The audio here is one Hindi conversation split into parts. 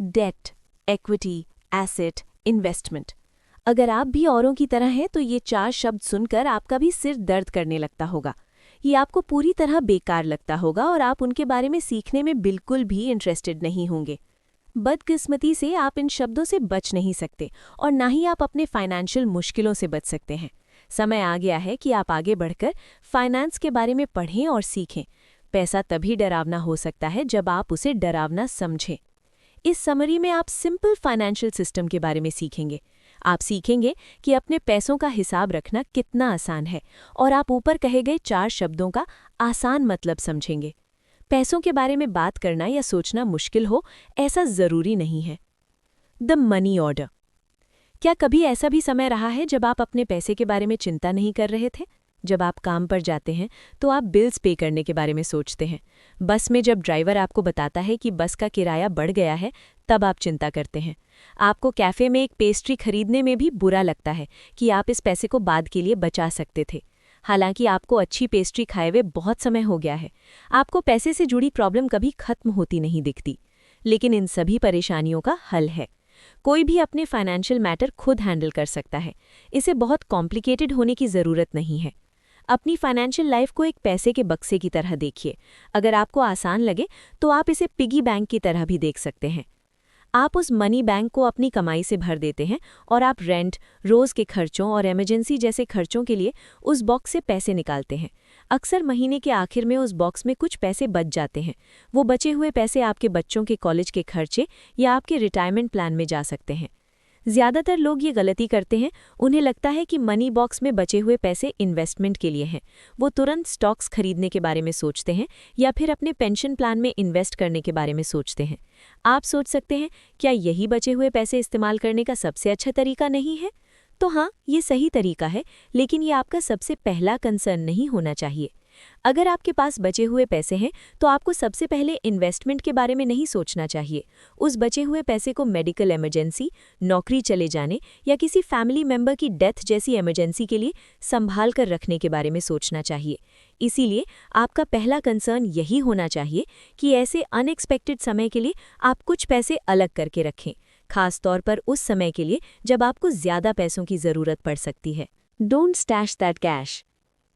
Date, equity, asset, investment. अगर आप भी औरों की तरह हैं तो ये 4 शब्द सुनकर आपका भी सिर दर्द करने लगता होगा। ये आपको पूरी तरह बेकार लगता होगा और आप उनके बारे में सीखने में बिल्कुल भी इंटरेस्टेड नहीं होंगे। बदकिस्मती से आप इन शब्दों से बच नहीं सकते और ना ही आप अपने फाइनेंशियल मुश्किलों से बच सकते हैं। समय आ गया है कि आप आगे बढ़कर फाइनेंस के बारे में पढ़ें और सीखें। पैसा तभी डरावना हो सकता है जब आप उसे डरावना समझें। इस समरी में आप सिंपल फाइनेंशियल सिस्टम के बारे में सीखेंगे। आप सीखेंगे कि अपने पैसों का हिसाब रखना कितना आसान है और आप ऊपर कहे गए 4 शब्दों का आसान मतलब समझेंगे। पैसों के बारे में बात करना या सोचना मुश्किल हो, ऐसा ज़रूरी नहीं है। The money order. क्या कभी ऐसा भी समय रहा है जब आप अपने पैसे के बारे में चिंता नहीं कर रहे थे? जब आप काम पर जाते हैं तो आप बिल्स पे करने के बारे में सोचते हैं। बस में जब ड्राइवर आपको बताता है कि बस का किराया बढ़ गया है, तब आप चिंता करते हैं। आपको कैफ़े में एक पेस्ट्री खरीदने में भी बुरा लगता है कि आप इस पैसे को बाद के लिए बचा सकते थे। हालांकि आपको अच्छी पेस्ट्री खाए हुए बहुत समय हो गया है। आपको पैसे से जुड़ी प्रॉब्लम कभी खत्म होती नहीं दिखती। लेकिन इन सभी परेशानियों का हल है। कोई भी अपने फाइनेंशियल मैटर खुद हैंडल कर सकता है। इसे बहुत कॉम्प्लिकेटेड होने की ज़रूरत नहीं है। अपनी फाइनेंशियल लाइफ को एक पैसे के बक्से की तरह देखिए। अगर आपको आसान लगे तो आप इसे पिगी बैंक की तरह भी देख सकते हैं। आप उस मनी बैंक को अपनी कमाई से भर देते हैं और आप रेंट, रोज़ के खर्चों और इमरजेंसी जैसे खर्चों के लिए उस बॉक्स से पैसे निकालते हैं। अक्सर महीने के आखिर में उस बॉक्स में कुछ पैसे बच जाते हैं। वो बचे हुए पैसे आपके बच्चों के कॉलेज के खर्चे या आपके रिटायरमेंट प्लान में जा सकते हैं। ज़्यादातर लोग ये गलती करते हैं। उन्हें लगता है कि मनी बॉक्स में बचे हुए पैसे इन्वेस्टमेंट के लिए हैं। वो तुरंत स्टॉक्स खरीदने के बारे में सोचते हैं या फिर अपने पेंशन प्लान में इन्वेस्ट करने के बारे में सोचते हैं। आप सोच सकते हैं, क्या यही बचे हुए पैसे इस्तेमाल करने का सबसे अच्छा तरीका नहीं है? तो हाँ, ये सही तरीका है, लेकिन ये आपका सबसे पहला कंसर्न नहीं होना चाहिए। अगर आपके पास बचे हुए पैसे हैं तो आपको सबसे पहले इन्वेस्टमेंट के बारे में नहीं सोचना चाहिए। उस बचे हुए पैसे को मेडिकल इमरजेंसी, नौकरी चले जाने या किसी फैमिली मेंबर की डेथ जैसी इमरजेंसी के लिए संभाल कर रखने के बारे में सोचना चाहिए। इसीलिए आपका पहला कंसर्न यही होना चाहिए कि ऐसे अनएक्सपेक्टेड समय के लिए आप कुछ पैसे अलग करके रखें, खास तौर पर उस समय के लिए जब आपको ज़्यादा पैसों की ज़रूरत पड़ सकती है। Don't stash that cash.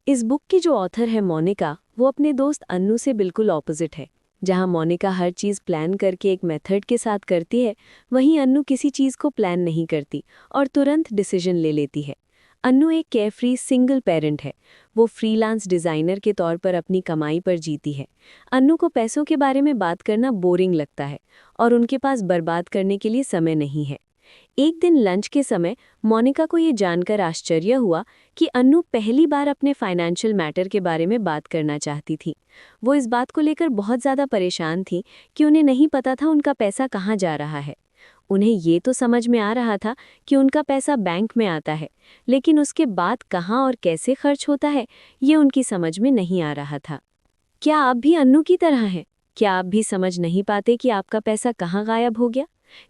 इस बुक की जो ऑथर है मोनिका, वो अपने दोस्त अन्नू से बिल्कुल ऑपोजिट है। जहां मोनिका हर चीज़ प्लान करके एक मेथड के साथ करती है, वहीं अन्नू किसी चीज़ को प्लान नहीं करती और तुरंत डिसीजन ले लेती है। अन्नू एक केयरफ्री सिंगल पेरेंट है। वो फ्रीलांस डिज़ाइनर के तौर पर अपनी कमाई पर जीती है। अन्नू को पैसों के बारे में बात करना बोरिंग लगता है और उनके पास बर्बाद करने के लिए समय नहीं है। एक दिन लंच के समय मोनिका को ये जानकर आश्चर्य हुआ कि अन्नू पहली बार अपने फाइनेंशियल मैटर के बारे में बात करना चाहती थी। वो इस बात को लेकर बहुत ज़्यादा परेशान थी कि उन्हें नहीं पता था उनका पैसा कहाँ जा रहा है। उन्हें ये तो समझ में आ रहा था कि उनका पैसा बैंक में आता है, लेकिन उसके बाद कहाँ और कैसे खर्च होता है, ये उनकी समझ में नहीं आ रहा था। क्या आप भी अन्नू की तरह हैं? क्या आप भी समझ नहीं पाते कि आपका पैसा कहाँ गायब हो गया?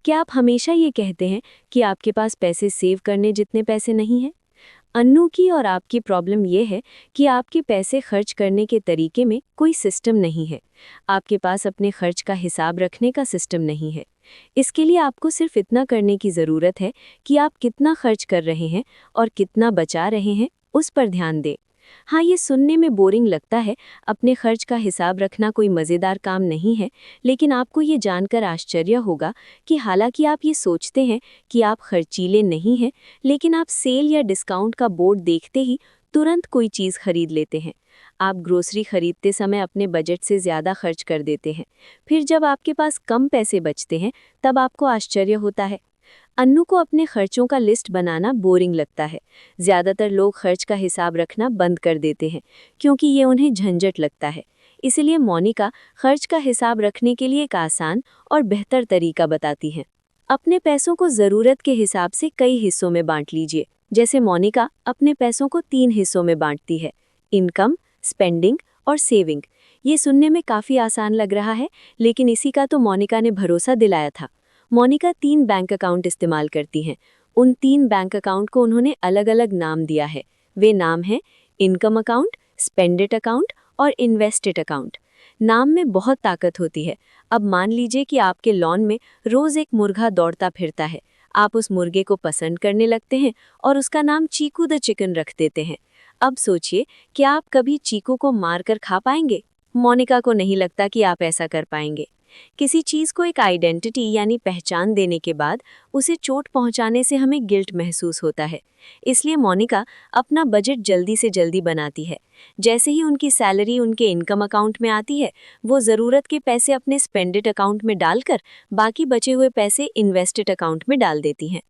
क्या आप हमेशा ये कहते हैं कि आपके पास पैसे सेव करने जितने पैसे नहीं हैं? अन्नू की और आपकी प्रॉब्लम ये है कि आपके पैसे खर्च करने के तरीके में कोई सिस्टम नहीं है। आपके पास अपने खर्च का हिसाब रखने का सिस्टम नहीं है। इसके लिए आपको सिर्फ इतना करने की ज़रूरत है कि आप कितना खर्च कर रहे हैं और कितना बचा रहे हैं, उस पर ध्यान दें। हाँ, ये सुनने में बोरिंग लगता है। अपने खर्च का हिसाब रखना कोई मज़ेदार काम नहीं है, लेकिन आपको ये जानकर आश्चर्य होगा कि हालांकि आप ये सोचते हैं कि आप खर्चीले नहीं हैं, लेकिन आप सेल या डिस्काउंट का बोर्ड देखते ही तुरंत कोई चीज़ खरीद लेते हैं। आप ग्रोसरी खरीदते समय अपने बजट से ज़्यादा खर्च कर देते हैं। फिर जब आपके पास कम पैसे बचते हैं, तब आपको आश्चर्य होता है। अन्नू को अपने खर्चों का लिस्ट बनाना बोरिंग लगता है। ज़्यादातर लोग खर्च का हिसाब रखना बंद कर देते हैं क्योंकि ये उन्हें झंझट लगता है। इसलिए मोनिका खर्च का हिसाब रखने के लिए एक आसान और बेहतर तरीका बताती हैं। अपने पैसों को ज़रूरत के हिसाब से कई हिस्सों में बांट लीजिए। जैसे मोनिका अपने पैसों को 3 हिस्सों में बांटती है: इनकम, स्पेंडिंग और सेविंग। ये सुनने में काफ़ी आसान लग रहा है, लेकिन इसी का तो मोनिका ने भरोसा दिलाया था। मोनिका 3 बैंक अकाउंट इस्तेमाल करती हैं। उन 3 बैंक अकाउंट को उन्होंने अलग अलग नाम दिया है। वे नाम हैं income account, spend it account और इन्वेस्ट इट अकाउंट। नाम में बहुत ताकत होती है। अब मान लीजिए कि आपके लॉन में रोज एक मुर्गा दौड़ता फिरता है। आप उस मुर्गे को पसंद करने लगते हैं और उसका नाम चीकू द चिकन रख देते हैं। अब सोचिए कि आप कभी चीकू को मारकर खा पाएंगे? मोनिका को नहीं लगता कि आप ऐसा कर पाएंगे। किसी चीज को एक आइडेंटिटी यानी पहचान देने के बाद उसे चोट पहुंचाने से हमें गिल्ट महसूस होता है। इसलिए मोनिका अपना बजट जल्दी से जल्दी बनाती है। जैसे ही उनकी सैलरी उनके इनकम अकाउंट में आती है, वो ज़रूरत के पैसे अपने स्पेंडेड अकाउंट में डालकर बाकी बचे हुए पैसे इन्वेस्टेड अकाउंट में डाल देती हैं।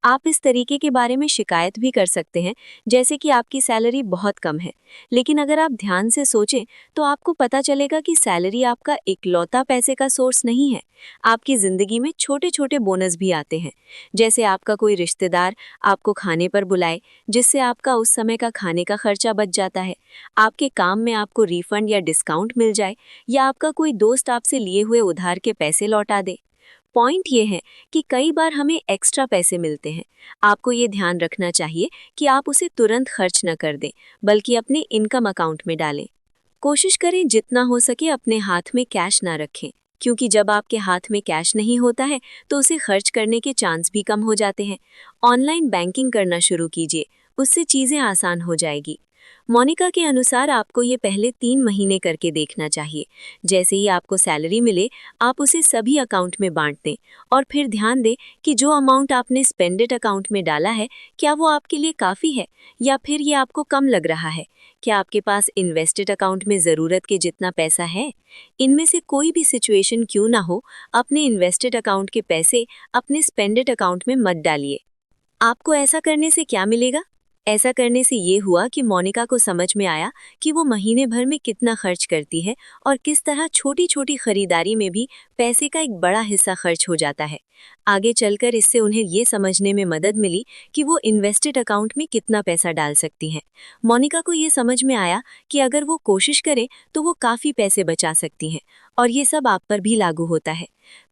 आप इस तरीके के बारे में शिकायत भी कर सकते हैं, जैसे कि आपकी सैलरी बहुत कम है। लेकिन अगर आप ध्यान से सोचें तो आपको पता चलेगा कि सैलरी आपका इकलौता पैसे का सोर्स नहीं है। आपकी ज़िंदगी में छोटे छोटे बोनस भी आते हैं, जैसे आपका कोई रिश्तेदार आपको खाने पर बुलाए, जिससे आपका उस समय का खाने का खर्चा बच जाता है। आपके काम में आपको रिफंड या डिस्काउंट मिल जाए, या आपका कोई दोस्त आपसे लिए हुए उधार के पैसे लौटा दे। पॉइंट ये है कि कई बार हमें एक्स्ट्रा पैसे मिलते हैं। आपको ये ध्यान रखना चाहिए कि आप उसे तुरंत खर्च न कर दें, बल्कि अपने इनकम अकाउंट में डालें। कोशिश करें जितना हो सके अपने हाथ में कैश ना रखें, क्योंकि जब आपके हाथ में कैश नहीं होता है तो उसे खर्च करने के चांस भी कम हो जाते हैं। ऑनलाइन बैंकिंग करना शुरू कीजिए, उससे चीज़ें आसान हो जाएगी। मोनिका के अनुसार आपको ये पहले 3 महीने करके देखना चाहिए। जैसे ही आपको सैलरी मिले, आप उसे सभी अकाउंट में बांट दें और फिर ध्यान दें कि जो अमाउंट आपने स्पेंडेड अकाउंट में डाला है, क्या वो आपके लिए काफ़ी है या फिर ये आपको कम लग रहा है। क्या आपके पास इन्वेस्टेड अकाउंट में ज़रूरत के जितना पैसा है? इनमें से कोई भी सिचुएशन क्यों ना हो, अपने इन्वेस्टेड अकाउंट के पैसे अपने स्पेंडेड अकाउंट में मत डालिए। आपको ऐसा करने से क्या मिलेगा? ऐसा करने से ये हुआ कि मोनिका को समझ में आया कि वो महीने भर में कितना खर्च करती है और किस तरह छोटी छोटी खरीदारी में भी पैसे का एक बड़ा हिस्सा खर्च हो जाता है। आगे चलकर इससे उन्हें ये समझने में मदद मिली कि वो इन्वेस्टेड अकाउंट में कितना पैसा डाल सकती हैं। मोनिका को ये समझ में आया कि अगर वो कोशिश करें तो वो काफ़ी पैसे बचा सकती हैं, और ये सब आप पर भी लागू होता है।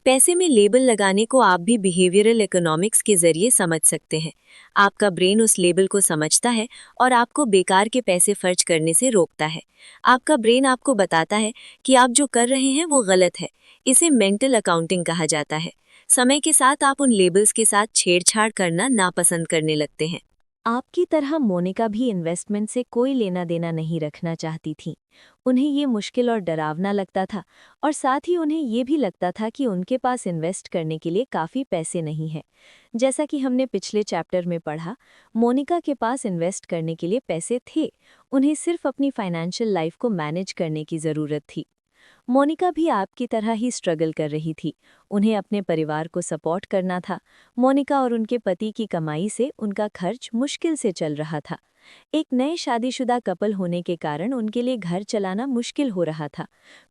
पैसे में लेबल लगाने को आप भी बिहेवियरल इकोनॉमिक्स के जरिए समझ सकते हैं। आपका ब्रेन उस लेबल को समझता है और आपको बेकार के पैसे खर्च करने से रोकता है। आपका ब्रेन आपको बताता है कि आप जो कर रहे हैं वो गलत है। इसे मेंटल अकाउंटिंग कहा जाता है। समय के साथ आप उन लेबल्स के साथ छेड़छाड़ करना नापसंद करने लगते हैं। आपकी तरह मोनिका भी इन्वेस्टमेंट से कोई लेना देना नहीं रखना चाहती थी। उन्हें ये मुश्किल और डरावना लगता था, और साथ ही उन्हें ये भी लगता था कि उनके पास इन्वेस्ट करने के लिए काफ़ी पैसे नहीं हैं। जैसा कि हमने पिछले चैप्टर में पढ़ा, मोनिका के पास इन्वेस्ट करने के लिए पैसे थे। उन्हें सिर्फ अपनी फाइनेंशियल लाइफ को मैनेज करने की ज़रूरत थी। मोनिका भी आपकी तरह ही स्ट्रगल कर रही थी। उन्हें अपने परिवार को सपोर्ट करना था। मोनिका और उनके पति की कमाई से उनका खर्च मुश्किल से चल रहा था। एक नए शादीशुदा कपल होने के कारण उनके लिए घर चलाना मुश्किल हो रहा था।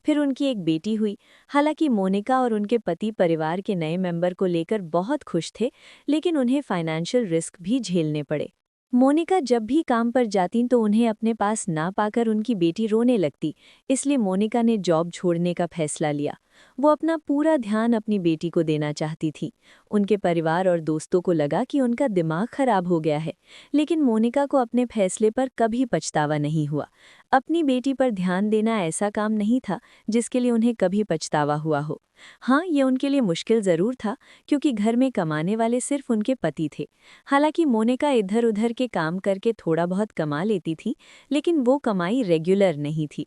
फिर उनकी एक बेटी हुई। हालांकि मोनिका और उनके पति परिवार के नए मेंबर को लेकर बहुत खुश थे, लेकिन उन्हें फाइनेंशियल रिस्क भी झेलने पड़े। मोनिका जब भी काम पर जाती तो उन्हें अपने पास ना पाकर उनकी बेटी रोने लगती। इसलिए मोनिका ने जॉब छोड़ने का फैसला लिया। वो अपना पूरा ध्यान अपनी बेटी को देना चाहती थी। उनके परिवार और दोस्तों को लगा कि उनका दिमाग खराब हो गया है, लेकिन मोनिका को अपने फैसले पर कभी पछतावा नहीं हुआ। अपनी बेटी पर ध्यान देना ऐसा काम नहीं था जिसके लिए उन्हें कभी पछतावा हुआ हो। हाँ, ये उनके लिए मुश्किल ज़रूर था, क्योंकि घर में कमाने वाले सिर्फ उनके पति थे। हालांकि मोनिका इधर उधर के काम करके थोड़ा बहुत कमा लेती थी, लेकिन वो कमाई रेगुलर नहीं थी।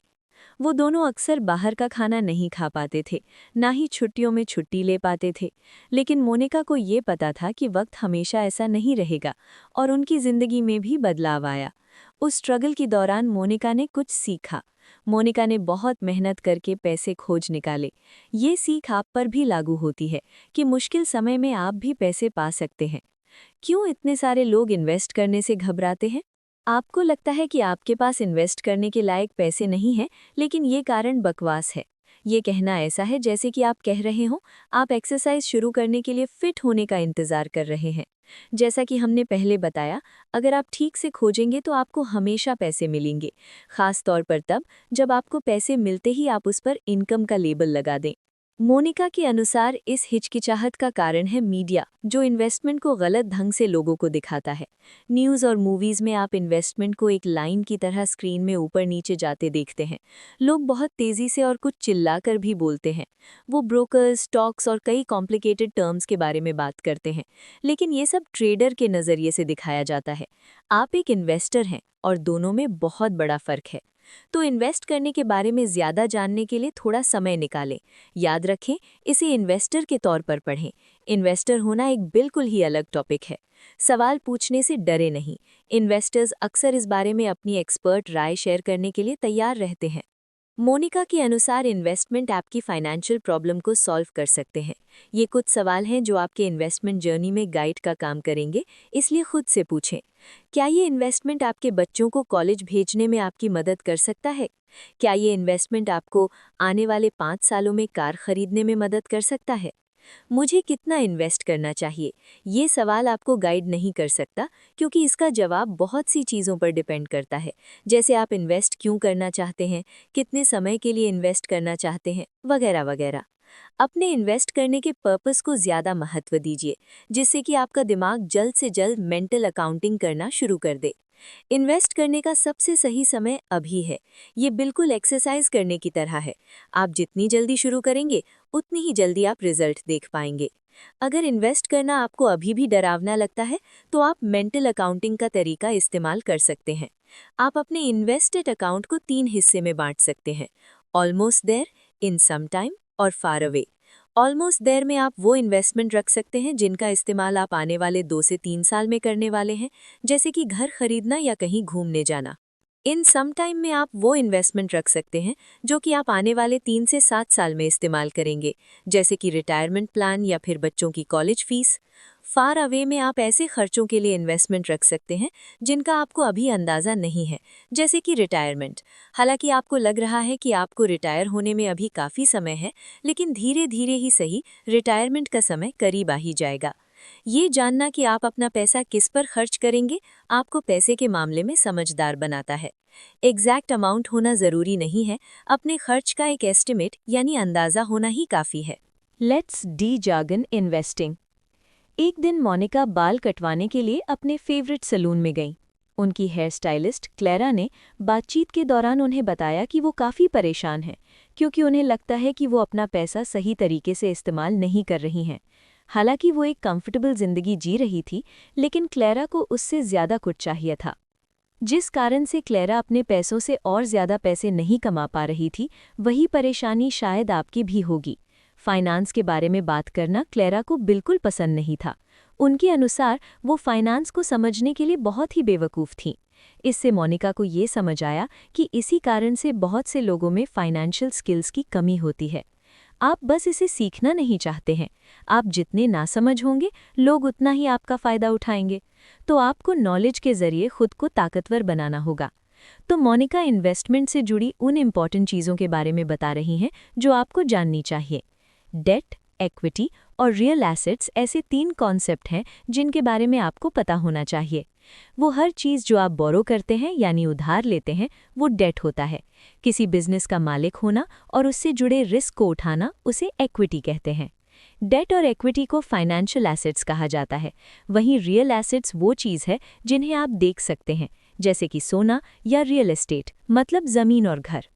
वो दोनों अक्सर बाहर का खाना नहीं खा पाते थे, ना ही छुट्टियों में छुट्टी ले पाते थे। लेकिन मोनिका को ये पता था कि वक्त हमेशा ऐसा नहीं रहेगा, और उनकी जिंदगी में भी बदलाव आया। उस स्ट्रगल के दौरान मोनिका ने कुछ सीखा। मोनिका ने बहुत मेहनत करके पैसे खोज निकाले। ये सीख आप पर भी लागू होती है कि मुश्किल समय में आप भी पैसे पा सकते हैं। क्यों इतने सारे लोग इन्वेस्ट करने से घबराते हैं? आपको लगता है कि आपके पास इन्वेस्ट करने के लायक पैसे नहीं हैं, लेकिन ये कारण बकवास है। ये कहना ऐसा है जैसे कि आप कह रहे हो, आप एक्सरसाइज शुरू करने के लिए फिट होने का इंतजार कर रहे हैं। जैसा कि हमने पहले बताया, अगर आप ठीक से खोजेंगे तो आपको हमेशा पैसे मिलेंगे, खास तौर पर तब जब आपको पैसे मिलते ही आप उस पर इनकम का लेबल लगा दें। मोनिका के अनुसार इस हिचकिचाहट का कारण है मीडिया, जो इन्वेस्टमेंट को गलत ढंग से लोगों को दिखाता है। न्यूज़ और मूवीज़ में आप इन्वेस्टमेंट को एक लाइन की तरह स्क्रीन में ऊपर नीचे जाते देखते हैं। लोग बहुत तेज़ी से और कुछ चिल्लाकर भी बोलते हैं। वो ब्रोकर्स, स्टॉक्स और कई कॉम्प्लिकेटेड टर्म्स के बारे में बात करते हैं, लेकिन ये सब ट्रेडर के नज़रिए से दिखाया जाता है। आप एक इन्वेस्टर हैं और दोनों में बहुत बड़ा फ़र्क है। तो इन्वेस्ट करने के बारे में ज़्यादा जानने के लिए थोड़ा समय निकालें। याद रखें, इसे इन्वेस्टर के तौर पर पढ़ें। इन्वेस्टर होना एक बिल्कुल ही अलग टॉपिक है। सवाल पूछने से डरे नहीं। इन्वेस्टर्स अक्सर इस बारे में अपनी एक्सपर्ट राय शेयर करने के लिए तैयार रहते हैं। मोनिका के अनुसार इन्वेस्टमेंट आपकी फाइनेंशियल प्रॉब्लम को सॉल्व कर सकते हैं। ये कुछ सवाल हैं जो आपके इन्वेस्टमेंट जर्नी में गाइड का काम करेंगे, इसलिए खुद से पूछें। क्या ये इन्वेस्टमेंट आपके बच्चों को कॉलेज भेजने में आपकी मदद कर सकता है? क्या ये इन्वेस्टमेंट आपको आने वाले 5 सालों में कार खरीदने में मदद कर सकता है? मुझे कितना इन्वेस्ट करना चाहिए? ये सवाल आपको गाइड नहीं कर सकता, क्योंकि इसका जवाब बहुत सी चीज़ों पर डिपेंड करता है, जैसे आप इन्वेस्ट क्यों करना चाहते हैं, कितने समय के लिए इन्वेस्ट करना चाहते हैं, वगैरह वगैरह। अपने इन्वेस्ट करने के पर्पस को ज़्यादा महत्व दीजिए, जिससे कि आपका दिमाग जल्द से जल्द मेंटल अकाउंटिंग करना शुरू कर दे। इन्वेस्ट करने का सबसे सही समय अभी है। ये बिल्कुल एक्सरसाइज करने की तरह है। आप जितनी जल्दी शुरू करेंगे, उतनी ही जल्दी आप रिजल्ट देख पाएंगे। अगर इन्वेस्ट करना आपको अभी भी डरावना लगता है, तो आप मेंटल अकाउंटिंग का तरीका इस्तेमाल कर सकते हैं। आप अपने इन्वेस्टेड अकाउंट को 3 हिस्से में बांट सकते हैं: almost there, in some time और फार अवे। ऑलमोस्ट देयर में आप वो इन्वेस्टमेंट रख सकते हैं जिनका इस्तेमाल आप आने वाले 2 से 3 साल में करने वाले हैं, जैसे कि घर खरीदना या कहीं घूमने जाना। इन सम टाइम में आप वो इन्वेस्टमेंट रख सकते हैं जो कि आप आने वाले 3 से 7 साल में इस्तेमाल करेंगे, जैसे कि रिटायरमेंट प्लान या फिर बच्चों की कॉलेज फीस। फार अवे में आप ऐसे खर्चों के लिए इन्वेस्टमेंट रख सकते हैं जिनका आपको अभी अंदाज़ा नहीं है, जैसे कि रिटायरमेंट। हालांकि आपको लग रहा है कि आपको रिटायर होने में अभी काफ़ी समय है, लेकिन धीरे धीरे ही सही रिटायरमेंट का समय करीब आ ही जाएगा। ये जानना कि आप अपना पैसा किस पर खर्च करेंगे, आपको पैसे के मामले में समझदार बनाता है। एग्जैक्ट अमाउंट होना ज़रूरी नहीं है, अपने खर्च का एक एस्टिमेट यानी अंदाज़ा होना ही काफ़ी है। Let's D jargon investing. एक दिन मोनिका बाल कटवाने के लिए अपने फेवरेट सैलून में गईं। उनकी हेयर स्टाइलिस्ट क्लेरा ने बातचीत के दौरान उन्हें बताया कि वो काफ़ी परेशान हैं, क्योंकि उन्हें लगता है कि वो अपना पैसा सही तरीके से इस्तेमाल नहीं कर रही हैं। हालांकि वो एक कंफर्टेबल जिंदगी जी रही थी, लेकिन क्लेरा को उससे ज़्यादा कुछ चाहिए था। जिस कारण से क्लेरा अपने पैसों से और ज़्यादा पैसे नहीं कमा पा रही थी, वही परेशानी शायद आपकी भी होगी। फाइनेंस के बारे में बात करना क्लेरा को बिल्कुल पसंद नहीं था। उनके अनुसार वो फाइनेंस को समझने के लिए बहुत ही बेवकूफ़ थीं। इससे मोनिका को ये समझ आया कि इसी कारण से बहुत से लोगों में फाइनेंशियल स्किल्स की कमी होती है। आप बस इसे सीखना नहीं चाहते हैं। आप जितने नासमझ होंगे, लोग उतना ही आपका फ़ायदा उठाएंगे। तो आपको नॉलेज के ज़रिए खुद को ताकतवर बनाना होगा। तो मोनिका इन्वेस्टमेंट से जुड़ी उन इम्पॉर्टेंट चीज़ों के बारे में बता रही हैं जो आपको जाननी चाहिए। डेट, इक्विटी और रियल एसेट्स ऐसे 3 कॉन्सेप्ट हैं जिनके बारे में आपको पता होना चाहिए। वो हर चीज़ जो आप बोरो करते हैं यानी उधार लेते हैं, वो डेट होता है। किसी बिजनेस का मालिक होना और उससे जुड़े रिस्क को उठाना, उसे इक्विटी कहते हैं। डेट और इक्विटी को फाइनेंशियल एसेट्स कहा जाता है। वहीं रियल एसेट्स वो चीज़ है जिन्हें आप देख सकते हैं, जैसे कि सोना या रियल एस्टेट, मतलब ज़मीन और घर।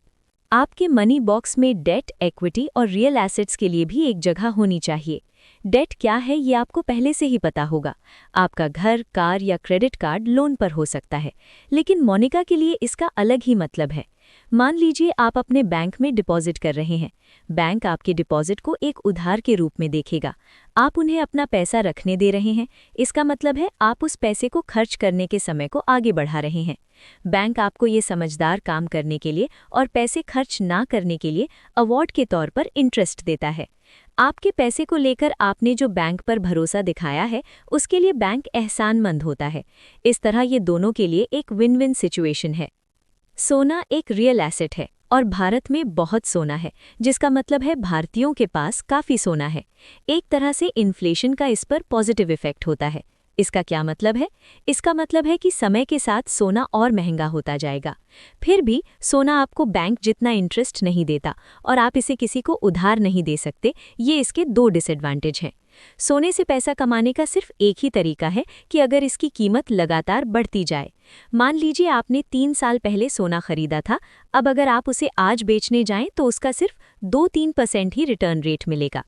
आपके मनी बॉक्स में डेट, इक्विटी और रियल एसेट्स के लिए भी एक जगह होनी चाहिए। डेट क्या है ये आपको पहले से ही पता होगा। आपका घर, कार या क्रेडिट कार्ड लोन पर हो सकता है, लेकिन मोनिका के लिए इसका अलग ही मतलब है। मान लीजिए आप अपने बैंक में डिपॉजिट कर रहे हैं। बैंक आपके डिपॉजिट को एक उधार के रूप में देखेगा। आप उन्हें अपना पैसा रखने दे रहे हैं, इसका मतलब है आप उस पैसे को खर्च करने के समय को आगे बढ़ा रहे हैं। बैंक आपको ये समझदार काम करने के लिए और पैसे खर्च ना करने के लिए अवार्ड के तौर पर इंटरेस्ट देता है। आपके पैसे को लेकर आपने जो बैंक पर भरोसा दिखाया है, उसके लिए बैंक एहसानमंद होता है। इस तरह ये दोनों के लिए एक विन विन सिचुएशन है। सोना एक रियल एसेट है और भारत में बहुत सोना है, जिसका मतलब है भारतीयों के पास काफ़ी सोना है। एक तरह से इन्फ्लेशन का इस पर पॉजिटिव इफेक्ट होता है। इसका क्या मतलब है? इसका मतलब है कि समय के साथ सोना और महंगा होता जाएगा। फिर भी सोना आपको बैंक जितना इंटरेस्ट नहीं देता और आप इसे किसी को उधार नहीं दे सकते। ये इसके दो डिसएडवांटेज हैं। सोने से पैसा कमाने का सिर्फ एक ही तरीका है कि अगर इसकी कीमत लगातार बढ़ती जाए। मान लीजिए आपने 3 साल पहले सोना खरीदा था, अब अगर आप उसे आज बेचने जाएं तो उसका सिर्फ 2-3% ही रिटर्न रेट मिलेगा।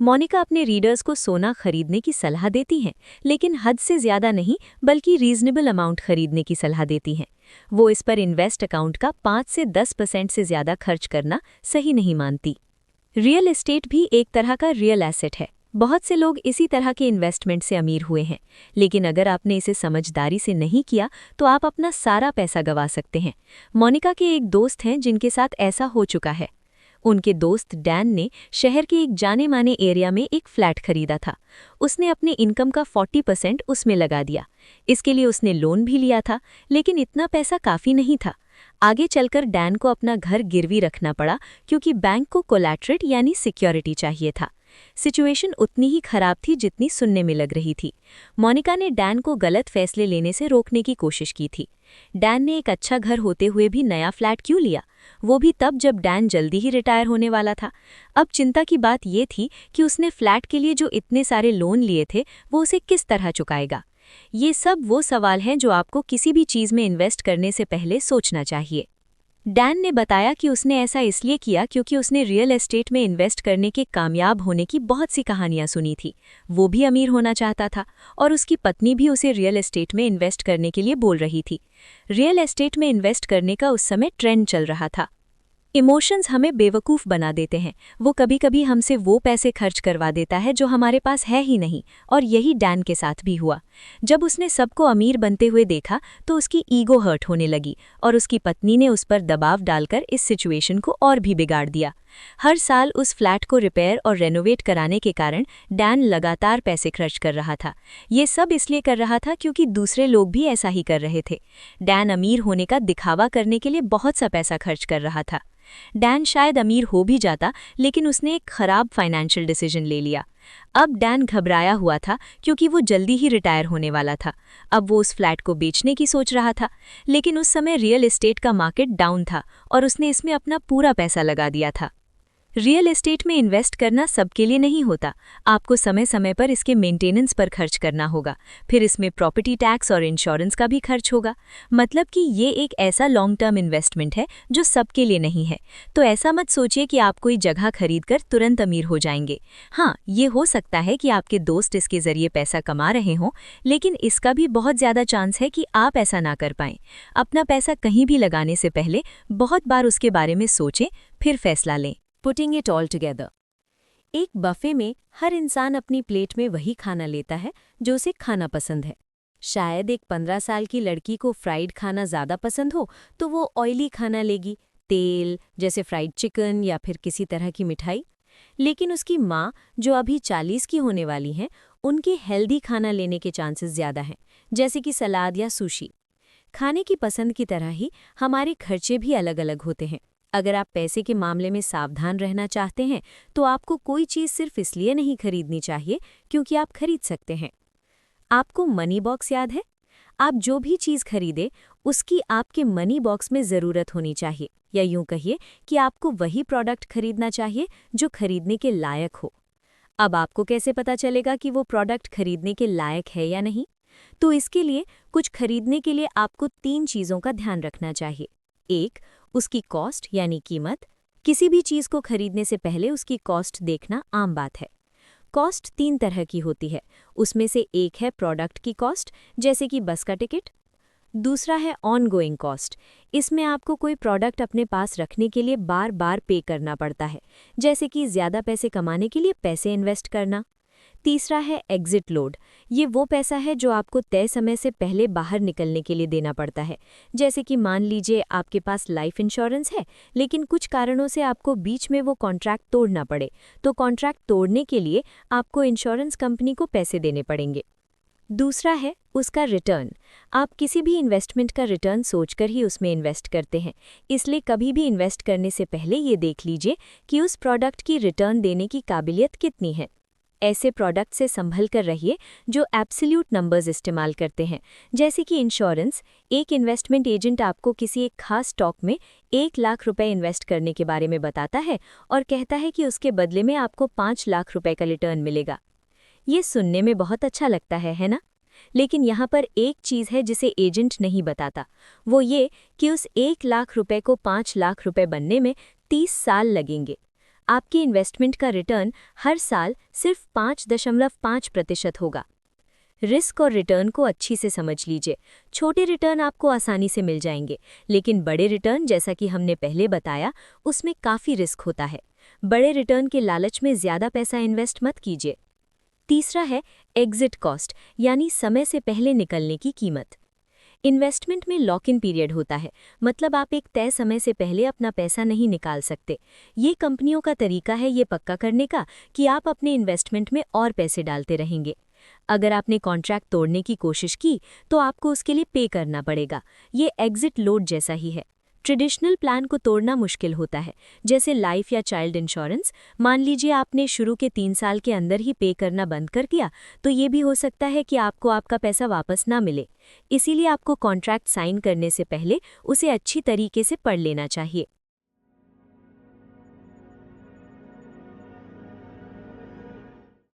मोनिका अपने रीडर्स को सोना खरीदने की सलाह देती हैं, लेकिन हद से ज़्यादा नहीं बल्कि रीजनेबल अमाउंट खरीदने की सलाह देती हैं। वो इस पर इन्वेस्ट अकाउंट का 5 से 10% से ज़्यादा खर्च करना सही नहीं मानती। रियल एस्टेट भी एक तरह का रियल एसेट है। बहुत से लोग इसी तरह के इन्वेस्टमेंट से अमीर हुए हैं, लेकिन अगर आपने इसे समझदारी से नहीं किया तो आप अपना सारा पैसा गंवा सकते हैं। मोनिका के एक दोस्त हैं जिनके साथ ऐसा हो चुका है। उनके दोस्त डैन ने शहर के एक जाने माने एरिया में एक फ्लैट खरीदा था। उसने अपने इनकम का 40% उसमें लगा दिया। इसके लिए उसने लोन भी लिया था, लेकिन इतना पैसा काफ़ी नहीं था। आगे चलकर डैन को अपना घर गिरवी रखना पड़ा क्योंकि बैंक को कोलैटरल यानी सिक्योरिटी चाहिए था। सिचुएशन उतनी ही खराब थी जितनी सुनने में लग रही थी। मोनिका ने डैन को गलत फैसले लेने से रोकने की कोशिश की थी। डैन ने एक अच्छा घर होते हुए भी नया फ्लैट क्यों लिया? वो भी तब जब डैन जल्दी ही रिटायर होने वाला था। अब चिंता की बात ये थी कि उसने फ्लैट के लिए जो इतने सारे लोन लिए थे वो उसे किस तरह चुकाएगा। ये सब वो सवाल हैं जो आपको किसी भी चीज़ में इन्वेस्ट करने से पहले सोचना चाहिए। डैन ने बताया कि उसने ऐसा इसलिए किया क्योंकि उसने रियल एस्टेट में इन्वेस्ट करने के कामयाब होने की बहुत सी कहानियां सुनी थी। वो भी अमीर होना चाहता था और उसकी पत्नी भी उसे रियल एस्टेट में इन्वेस्ट करने के लिए बोल रही थी। रियल एस्टेट में इन्वेस्ट करने का उस समय ट्रेंड चल रहा था। इमोशंस हमें बेवकूफ़ बना देते हैं। वो कभी कभी हमसे वो पैसे खर्च करवा देता है जो हमारे पास है ही नहीं, और यही डैन के साथ भी हुआ। जब उसने सबको अमीर बनते हुए देखा तो उसकी ईगो हर्ट होने लगी और उसकी पत्नी ने उस पर दबाव डालकर इस सिचुएशन को और भी बिगाड़ दिया। हर साल उस फ्लैट को रिपेयर और रेनोवेट कराने के कारण डैन लगातार पैसे खर्च कर रहा था। ये सब इसलिए कर रहा था क्योंकि दूसरे लोग भी ऐसा ही कर रहे थे। डैन अमीर होने का दिखावा करने के लिए बहुत सा पैसा खर्च कर रहा था। डैन शायद अमीर हो भी जाता, लेकिन उसने एक खराब फाइनेंशियल डिसीजन ले लिया। अब डैन घबराया हुआ था क्योंकि वो जल्दी ही रिटायर होने वाला था। अब वो उस फ्लैट को बेचने की सोच रहा था, लेकिन उस समय रियल एस्टेट का मार्केट डाउन था और उसने इसमें अपना पूरा पैसा लगा दिया था। रियल एस्टेट में इन्वेस्ट करना सबके लिए नहीं होता। आपको समय समय पर इसके मेंटेनेंस पर खर्च करना होगा, फिर इसमें प्रॉपर्टी टैक्स और इंश्योरेंस का भी खर्च होगा। मतलब कि ये एक ऐसा लॉन्ग टर्म इन्वेस्टमेंट है जो सबके लिए नहीं है। तो ऐसा मत सोचिए कि आप कोई जगह खरीदकर तुरंत अमीर हो जाएंगे। हाँ, ये हो सकता है कि आपके दोस्त इसके जरिए पैसा कमा रहे हों, लेकिन इसका भी बहुत ज़्यादा चांस है कि आप ऐसा ना कर पाएं। अपना पैसा कहीं भी लगाने से पहले बहुत बार उसके बारे में सोचें, फिर फैसला लें। Putting it all together. एक बफे में हर इंसान अपनी प्लेट में वही खाना लेता है जो उसे खाना पसंद है। शायद एक 15 साल की लड़की को फ्राइड खाना ज़्यादा पसंद हो तो वो ऑयली खाना लेगी, तेल जैसे फ्राइड चिकन या फिर किसी तरह की मिठाई। लेकिन उसकी माँ जो अभी 40 की होने वाली हैं, उनकी हेल्दी खाना लेने के चांसेस ज़्यादा हैं, जैसे कि सलाद या सुशी। खाने की पसंद की तरह ही हमारे खर्चे भी अलग अलग होते हैं। अगर आप पैसे के मामले में सावधान रहना चाहते हैं तो आपको कोई चीज़ सिर्फ इसलिए नहीं खरीदनी चाहिए क्योंकि आप खरीद सकते हैं। आपको मनी बॉक्स याद है? आप जो भी चीज़ खरीदे उसकी आपके मनी बॉक्स में ज़रूरत होनी चाहिए, या यूं कहिए कि आपको वही प्रोडक्ट खरीदना चाहिए जो खरीदने के लायक हो। अब आपको कैसे पता चलेगा कि वो प्रोडक्ट खरीदने के लायक है या नहीं? तो इसके लिए कुछ खरीदने के लिए आपको 3 चीज़ों का ध्यान रखना चाहिए। 1, उसकी कॉस्ट यानी कीमत। किसी भी चीज़ को खरीदने से पहले उसकी कॉस्ट देखना आम बात है। कॉस्ट 3 तरह की होती है। उसमें से एक है प्रोडक्ट की कॉस्ट, जैसे कि बस का टिकट। दूसरा है ऑनगोइंग कॉस्ट। इसमें आपको कोई प्रोडक्ट अपने पास रखने के लिए बार बार पे करना पड़ता है, जैसे कि ज़्यादा पैसे कमाने के लिए पैसे इन्वेस्ट करना। तीसरा है एग्जिट लोड। ये वो पैसा है जो आपको तय समय से पहले बाहर निकलने के लिए देना पड़ता है। जैसे कि मान लीजिए आपके पास लाइफ इंश्योरेंस है, लेकिन कुछ कारणों से आपको बीच में वो कॉन्ट्रैक्ट तोड़ना पड़े, तो कॉन्ट्रैक्ट तोड़ने के लिए आपको इंश्योरेंस कंपनी को पैसे देने पड़ेंगे। दूसरा है उसका रिटर्न। आप किसी भी इन्वेस्टमेंट का रिटर्न सोचकर ही उसमें इन्वेस्ट करते हैं, इसलिए कभी भी इन्वेस्ट करने से पहले ये देख लीजिए कि उस प्रोडक्ट की रिटर्न देने की काबिलियत कितनी है। ऐसे प्रोडक्ट से संभल कर रहिए जो एब्सोल्यूट नंबर्स इस्तेमाल करते हैं, जैसे कि इंश्योरेंस। एक इन्वेस्टमेंट एजेंट आपको किसी एक खास स्टॉक में 1 लाख रुपए इन्वेस्ट करने के बारे में बताता है और कहता है कि उसके बदले में आपको 5 लाख रुपए का रिटर्न मिलेगा। ये सुनने में बहुत अच्छा लगता है ना? लेकिन यहाँ पर एक चीज़ है जिसे एजेंट नहीं बताता, वो ये कि उस 1 लाख रुपए को 5 लाख रुपए बनने में 30 साल लगेंगे। आपकी इन्वेस्टमेंट का रिटर्न हर साल सिर्फ 5.5% होगा। रिस्क और रिटर्न को अच्छी से समझ लीजिए। छोटे रिटर्न आपको आसानी से मिल जाएंगे, लेकिन बड़े रिटर्न, जैसा कि हमने पहले बताया, उसमें काफ़ी रिस्क होता है। बड़े रिटर्न के लालच में ज़्यादा पैसा इन्वेस्ट मत कीजिए। तीसरा है एग्जिट कॉस्ट, यानी समय से पहले निकलने की कीमत। इन्वेस्टमेंट में लॉक इन पीरियड होता है, मतलब आप एक तय समय से पहले अपना पैसा नहीं निकाल सकते। ये कंपनियों का तरीका है ये पक्का करने का कि आप अपने इन्वेस्टमेंट में और पैसे डालते रहेंगे। अगर आपने कॉन्ट्रैक्ट तोड़ने की कोशिश की तो आपको उसके लिए पे करना पड़ेगा। ये एग्जिट लोड जैसा ही है। ट्रेडिशनल प्लान को तोड़ना मुश्किल होता है, जैसे लाइफ या चाइल्ड इंश्योरेंस। मान लीजिए आपने शुरू के 3 साल के अंदर ही पे करना बंद कर दिया, तो ये भी हो सकता है कि आपको आपका पैसा वापस ना मिले। इसीलिए आपको कॉन्ट्रैक्ट साइन करने से पहले उसे अच्छी तरीके से पढ़ लेना चाहिए।